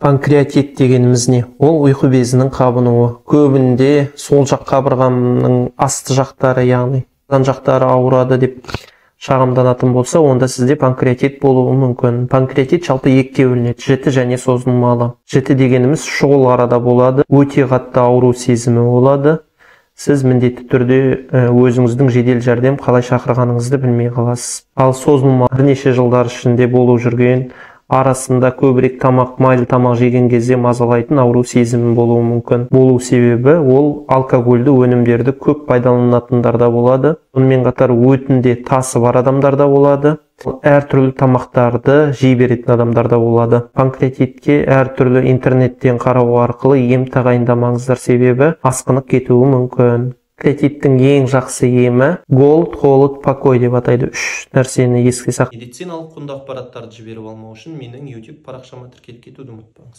Панкреатит дегеніміз не? Ол ұйқы безінің қабынуы. Көбінде сол жақ қабырғамның асты жақтары, яғни жан жақтары ауырады деп шағымданатын болса, онда сізде панкреатит болуы мүмкін. Панкреатит жалпы екіге бөлінеді: жіті және созылмалы. Жіті дегеніміз шұғыл арада болады, өте қатты ауру сезімі болады. Сіз міндетті түрде өзіңіздің жедел жәрдем қалай шақырғаныңызды білмей қаласыз. Ал созылмалы бірнеше жылдар ішінде болып жүрген, арасында көбірек тамақ, майлы тамақ жеген кезде мазалайтын ауру сезімі болуы мүмкін. Болу себебі ол алкогольді өнімдерді көп пайдаланатындарда болады. Сонымен қатар өтінде тасы бар адамдарда болады. Әртүрлі тамақтарды жей беретін адамдарда болады. Панкреатитке әртүрлі интернеттен қарау арқылы ем тағайындамаңыздар, себебі асқынып кетуі мүмкін. Панкреатиттің ең жақсы емі голд, холод, покой деп атайды. 3 нәрсені еске сақтаңыз. Медициналық құнды ақпараттарды жіберіп алмау үшін менің YouTube парақшама тіркеліп кетуді ұмытпаңыз.